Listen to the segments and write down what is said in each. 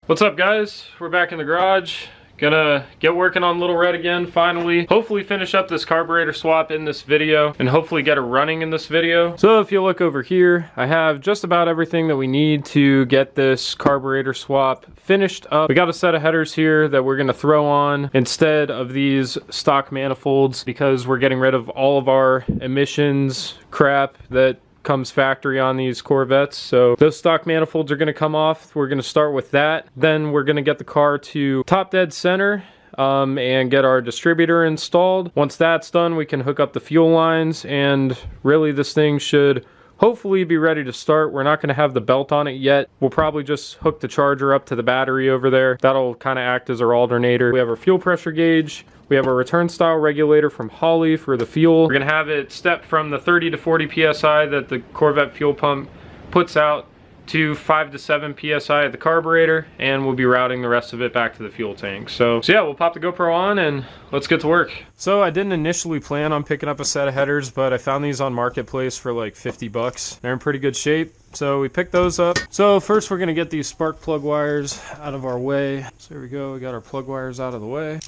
What's up, guys? We're back in the garage. Gonna get working on Little Red again, finally. Hopefully finish up this carburetor swap in this video and hopefully get it running in this video. So if you look over here, I have just about everything that we need to get this carburetor swap finished up. We got a set of headers here that we're gonna throw on instead of these stock manifolds because we're getting rid of all of our emissions crap that comes factory on these Corvettes. So those stock manifolds are going to come off. We're going to start with that. Then we're going to get the car to top dead center and get our distributor installed. Once that's done, we can hook up the fuel lines, and really this thing should hopefully be ready to start. We're not going to have the belt on it yet. We'll probably just hook the charger up to the battery over there. That'll kind of act as our alternator. We have our fuel pressure gauge. We have our return style regulator from Holley for the fuel. We're gonna have it step from the 30 to 40 PSI that the Corvette fuel pump puts out to 5 to 7 PSI at the carburetor, and we'll be routing the rest of it back to the fuel tank. So yeah, we'll pop the GoPro on and let's get to work. So I didn't initially plan on picking up a set of headers, but I found these on Marketplace for like 50 bucks. They're in pretty good shape, so we picked those up. So first we're gonna get these spark plug wires out of our way. So here we go, we got our plug wires out of the way.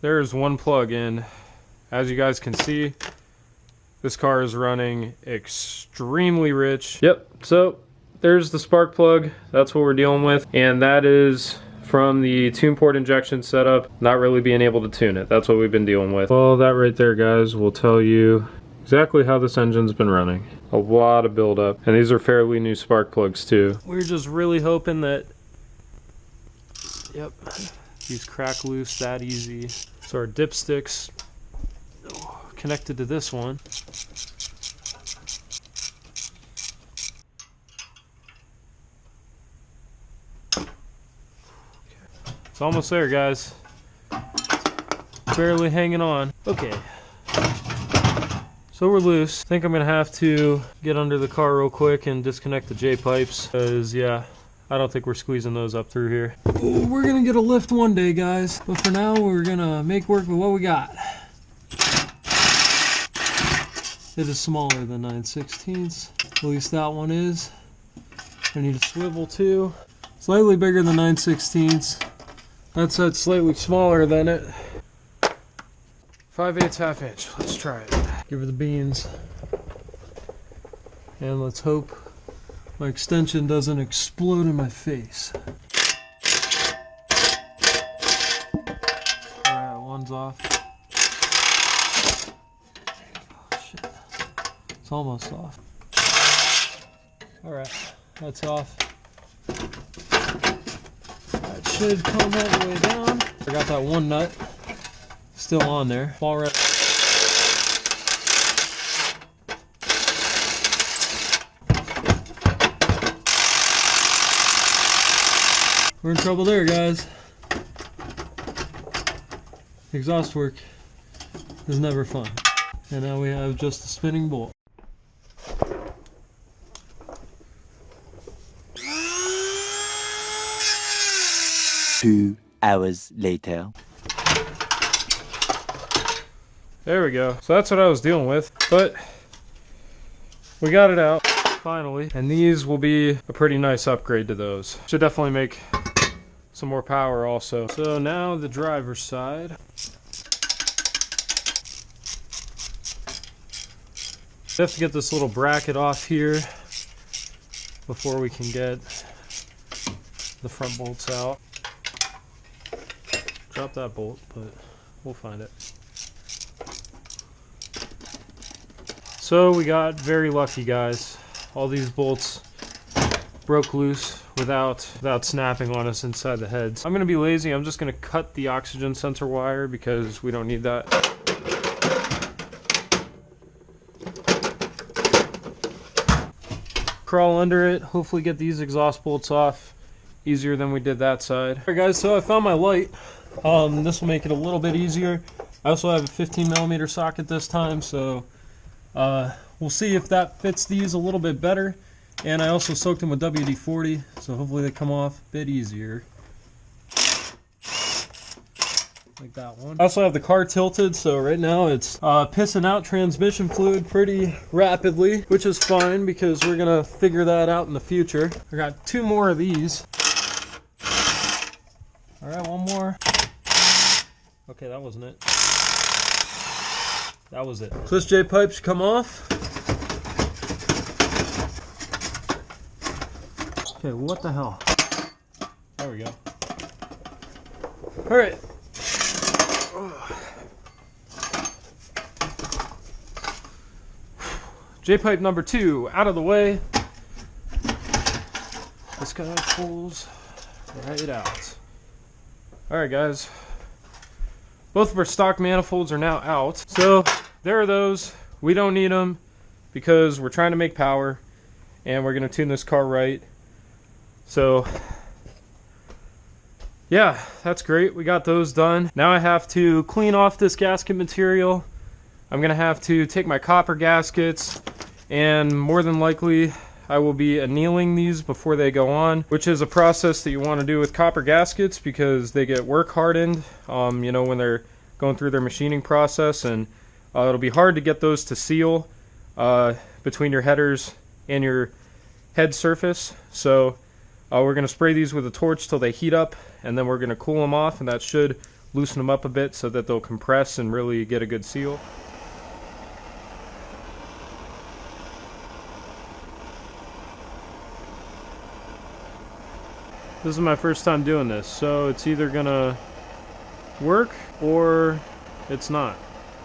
There's one plug in. As you guys can see, this car is running extremely rich. Yep, so there's the spark plug. That's what we're dealing with. And that is from the tune port injection setup, not really being able to tune it. That's what we've been dealing with. Well, that right there, guys, will tell you exactly how this engine's been running. A lot of buildup. And these are fairly new spark plugs too. We're just really hoping that, yep, these crack loose that easy. So our dipsticks connected to this one. It's almost there, guys. Barely hanging on. Okay. So we're loose. I think I'm gonna have to get under the car real quick and disconnect the J-pipes, because yeah, I don't think we're squeezing those up through here. Ooh, we're gonna get a lift one day, guys. But for now, we're gonna make work with what we got. It is smaller than 9/16. At least that one is. I need a swivel too. Slightly bigger than 9/16. That's slightly smaller than it. 5/8 half inch. Let's try it. Give her the beans. And let's hope my extension doesn't explode in my face. Alright, one's off. Oh shit. It's almost off. Alright, that's off. That should come all the way down. I got that one nut still on there. All right. We're in trouble there, guys. Exhaust work is never fun. And now we have just a spinning bolt. Two hours later. There we go. So that's what I was dealing with, but we got it out finally. And these will be a pretty nice upgrade to those. Should definitely make some more power also. So now the driver's side. We have to get this little bracket off here before we can get the front bolts out. Drop that bolt, but we'll find it. So we got very lucky, guys. All these bolts broke loose without snapping on us inside the heads. I'm gonna be lazy. I'm just gonna cut the oxygen sensor wire because we don't need that. Crawl under it, hopefully get these exhaust bolts off easier than we did that side. Alright guys, so I found my light. This will make it a little bit easier. I also have a 15mm socket this time, so we'll see if that fits these a little bit better. And I also soaked them with WD-40, so hopefully they come off a bit easier. like that one. I also have the car tilted, so right now it's pissing out transmission fluid pretty rapidly, which is fine because we're gonna figure that out in the future. I got 2 more of these. All right, 1 more. Okay, that wasn't it. That was it. So this J-pipe should come off. Okay, what the hell? There we go. All right. J-pipe number 2 out of the way. This guy pulls right out. All right, guys. Both of our stock manifolds are now out. So there are those. We don't need them because we're trying to make power and we're going to tune this car right. So yeah, that's great. We got those done. Now I have to clean off this gasket material. I'm going to have to take my copper gaskets and more than likely I will be annealing these before they go on, which is a process that you want to do with copper gaskets because they get work hardened, you know, when they're going through their machining process, and it'll be hard to get those to seal between your headers and your head surface. So we're going to spray these with a torch till they heat up, and then we're going to cool them off, and that should loosen them up a bit so that they'll compress and really get a good seal. This is my first time doing this, so it's either gonna work or it's not,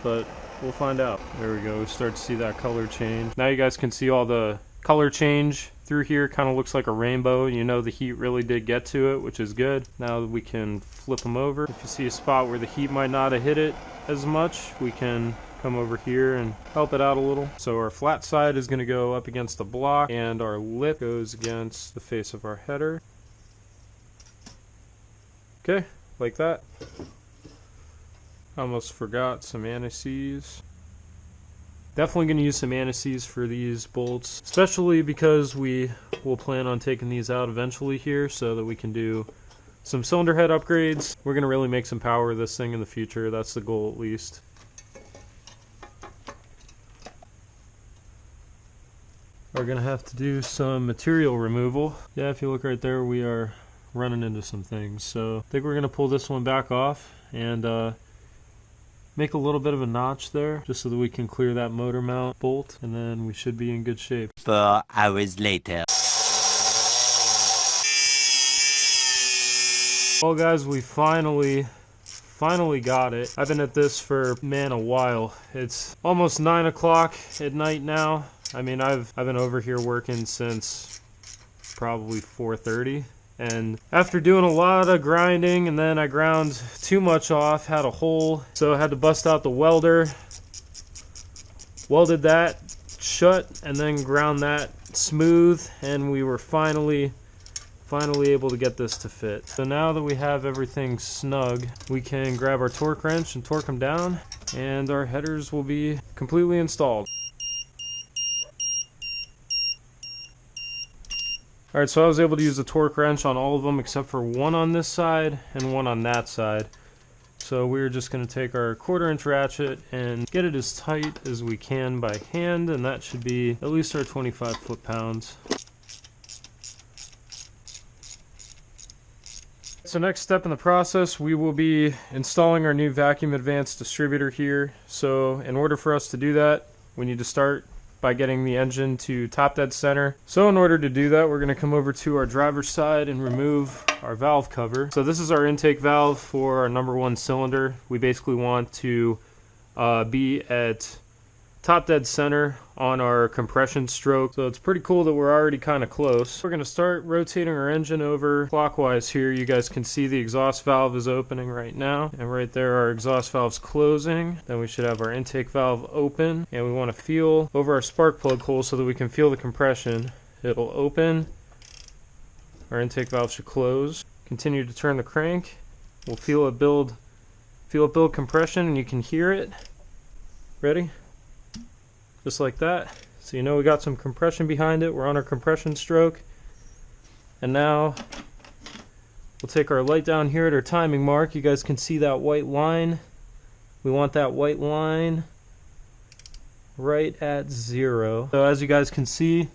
but we'll find out. There we go, we start to see that color change. Now you guys can see all the color change through here. Kind of looks like a rainbow. You know, the heat really did get to it, which is good. Now we can flip them over. If you see a spot where the heat might not have hit it as much, we can come over here and help it out a little. So our flat side is going to go up against the block, and our lip goes against the face of our header. Okay, like that. Almost forgot some anti-seize. Definitely going to use some anti-seize for these bolts, especially because we will plan on taking these out eventually here so that we can do some cylinder head upgrades. We're going to really make some power of this thing in the future. That's the goal, at least. We're going to have to do some material removal. Yeah, if you look right there, we are running into some things. So I think we're going to pull this one back off and make a little bit of a notch there just so that we can clear that motor mount bolt, and then we should be in good shape. 4 hours later. Well guys, we finally got it. I've been at this for, man, a while. It's almost 9 o'clock at night now. I mean, I've been over here working since probably 4:30. And after doing a lot of grinding, and then I ground too much off, had a hole, so I had to bust out the welder, welded that shut, and then ground that smooth, and we were finally able to get this to fit. So now that we have everything snug, we can grab our torque wrench and torque them down, and our headers will be completely installed. Alright, so I was able to use the torque wrench on all of them except for one on this side and one on that side. So we're just going to take our 1/4-inch ratchet and get it as tight as we can by hand, and that should be at least our 25 foot-pounds. So next step in the process, we will be installing our new vacuum advanced distributor here. So in order for us to do that, we need to start by getting the engine to top dead center. So in order to do that, we're going to come over to our driver's side and remove our valve cover. So this is our intake valve for our #1 cylinder. We basically want to be at top dead center on our compression stroke. So it's pretty cool that we're already kind of close. We're going to start rotating our engine over clockwise here. You guys can see the exhaust valve is opening right now, and right there our exhaust valve's closing. Then we should have our intake valve open, and we want to feel over our spark plug hole so that we can feel the compression. It'll open, our intake valve should close. Continue to turn the crank. We'll feel it build compression, and you can hear it. Ready? Just like that. So you know we got some compression behind it. We're on our compression stroke. And now We'll take our light down here at our timing mark. You guys can see that white line. We want that white line right at 0. So as you guys can see,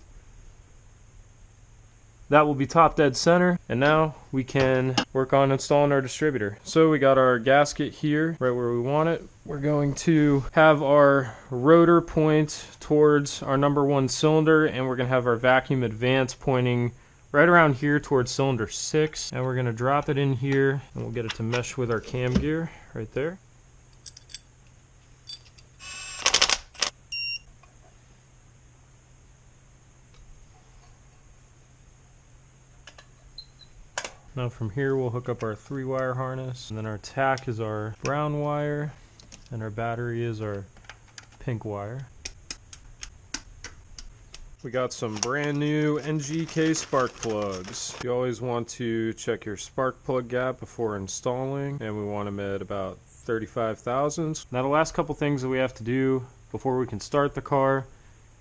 that will be top dead center. And now we can work on installing our distributor. So we got our gasket here right where we want it. We're going to have our rotor point towards our #1 cylinder, and we're going to have our vacuum advance pointing right around here towards cylinder 6. And we're going to drop it in here, and we'll get it to mesh with our cam gear right there. Now from here we'll hook up our 3-wire harness, and then our tack is our brown wire, and our battery is our pink wire. We got some brand new NGK spark plugs. You always want to check your spark plug gap before installing, and we want them at about 35 thousandths. Now the last couple things that we have to do before we can start the car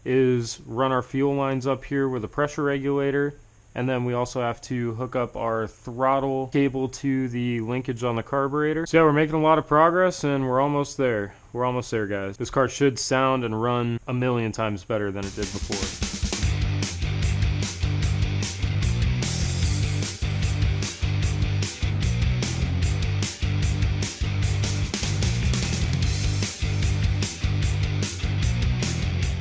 is run our fuel lines up here with a pressure regulator. And then we also have to hook up our throttle cable to the linkage on the carburetor. So yeah, we're making a lot of progress, and we're almost there. We're almost there, guys. This car should sound and run a million times better than it did before.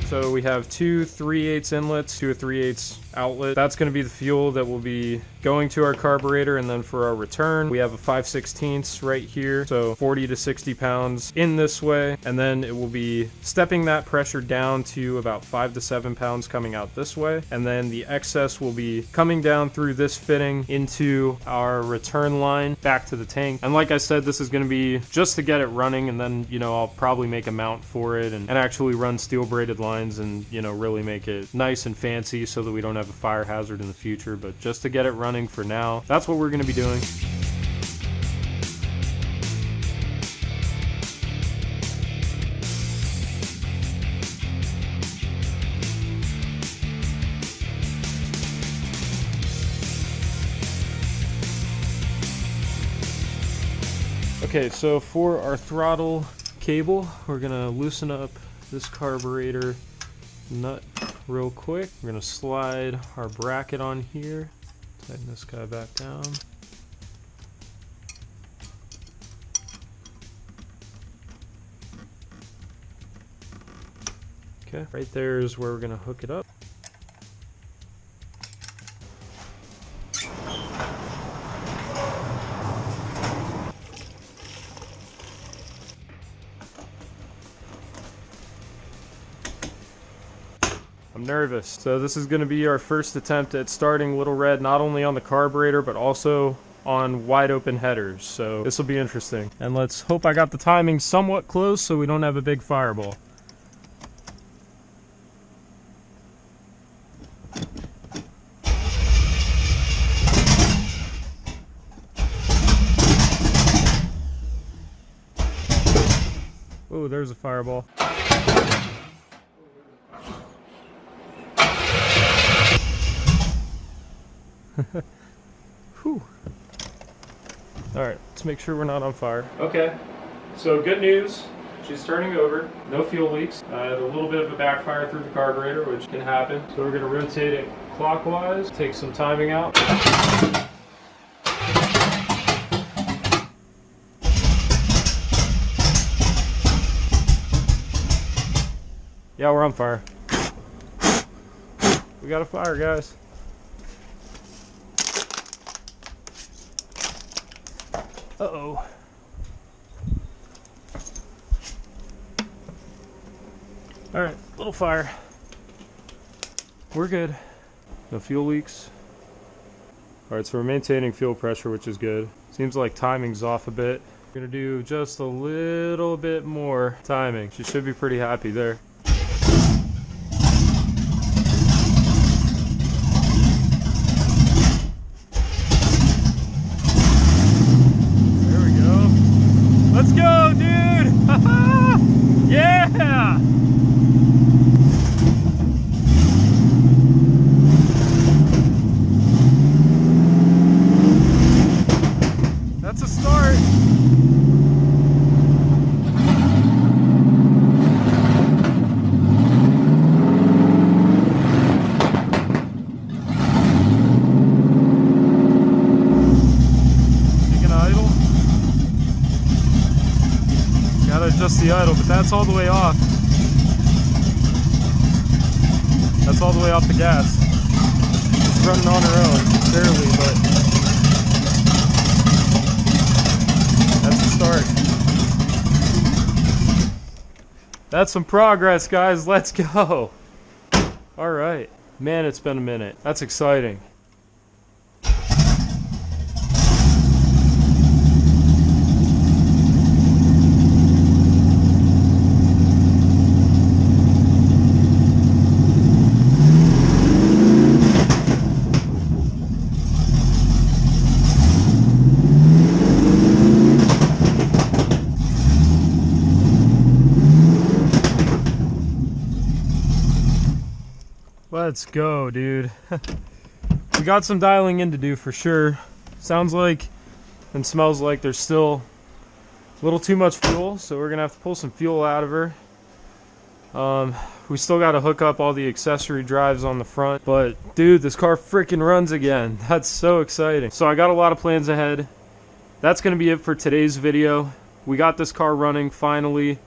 So we have 2 3/8 inlets, 2 3/8 outlet. That's going to be the fuel that will be going to our carburetor, and then for our return, we have a 5/16 right here, so 40 to 60 pounds in this way, and then it will be stepping that pressure down to about 5 to 7 pounds coming out this way, and then the excess will be coming down through this fitting into our return line back to the tank. And like I said, this is going to be just to get it running, and then, you know, I'll probably make a mount for it and actually run steel braided lines and, you know, really make it nice and fancy so that we don't have a fire hazard in the future. But just to get it running for now, that's what we're going to be doing. Okay, so for our throttle cable, we're going to loosen up this carburetor nut real quick. We're going to slide our bracket on here, tighten this guy back down. Okay, right there is where we're going to hook it up. I'm nervous. So this is going to be our first attempt at starting Little Red, not only on the carburetor, but also on wide open headers. So this will be interesting. And let's hope I got the timing somewhat close so we don't have a big fireball. Oh, there's a fireball. Whew. Alright, let's make sure we're not on fire. Okay, so good news. She's turning over. No fuel leaks. A little bit of a backfire through the carburetor, which can happen. So we're going to rotate it clockwise, take some timing out. Yeah, we're on fire. We got a fire, guys. Uh-oh. Alright, little fire. We're good. No fuel leaks. Alright, so we're maintaining fuel pressure, which is good. Seems like timing's off a bit. We're gonna do just a little bit more timing. She should be pretty happy there. Let's go, dude! Yeah! just the idle, but that's all the way off. That's all the way off the gas. It's running on her own, barely, but that's the start. That's some progress, guys. Let's go. All right. Man, it's been a minute. That's exciting. Let's go, dude. We got some dialing in to do for sure. Sounds like and smells like there's still a little too much fuel, so we're gonna have to pull some fuel out of her. We still gotta hook up all the accessory drives on the front, but dude, this car freaking runs again. That's so exciting. So I got a lot of plans ahead. That's gonna be it for today's video. We got this car running finally.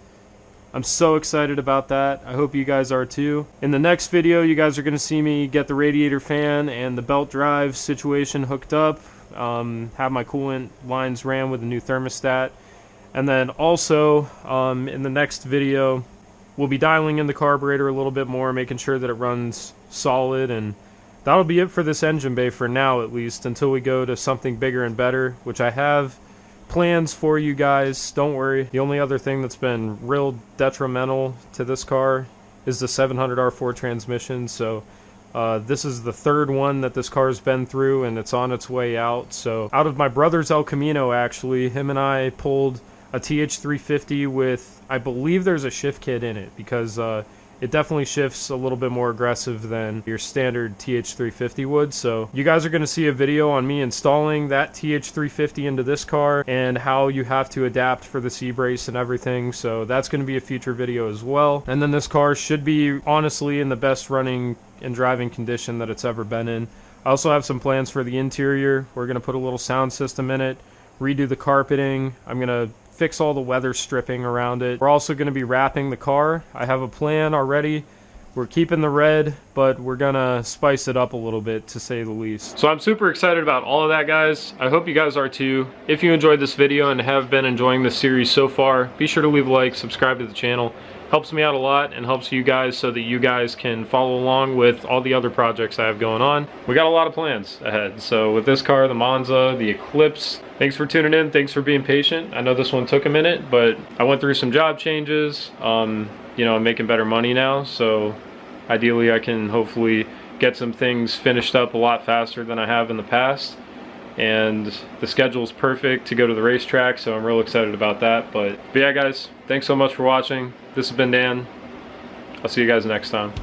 I'm so excited about that. I hope you guys are too. In the next video, you guys are going to see me get the radiator fan and the belt drive situation hooked up, have my coolant lines ran with a new thermostat, and then also in the next video, we'll be dialing in the carburetor a little bit more, making sure that it runs solid, and that'll be it for this engine bay for now, at least, until we go to something bigger and better, which I have plans for you guys. Don't worry. The only other thing that's been real detrimental to this car is the 700R4 transmission. So this is the third one that this car's been through, and it's on its way out. So out of my brother's El Camino, actually, him and I pulled a TH350 with, I believe there's a shift kit in it, because it definitely shifts a little bit more aggressive than your standard TH350 would. So you guys are going to see a video on me installing that TH350 into this car and how you have to adapt for the C-brace and everything. So that's going to be a future video as well. And then this car should be honestly in the best running and driving condition that it's ever been in. I also have some plans for the interior. We're going to put a little sound system in it, redo the carpeting. I'm going to fix all the weather stripping around it. We're also going to be wrapping the car. I have a plan already. We're keeping the red, but we're gonna spice it up a little bit, to say the least. So I'm super excited about all of that, guys. I hope you guys are too. If you enjoyed this video and have been enjoying this series so far, be sure to leave a like, subscribe to the channel. Helps me out a lot and helps you guys so that you guys can follow along with all the other projects I have going on. We got a lot of plans ahead. So with this car, the Monza, the Eclipse, thanks for tuning in. Thanks for being patient. I know this one took a minute, but I went through some job changes. You know, I'm making better money now, so ideally I can hopefully get some things finished up a lot faster than I have in the past. And the schedule's perfect to go to the racetrack, so I'm real excited about that. But yeah, guys, thanks so much for watching. This has been Dan. I'll see you guys next time.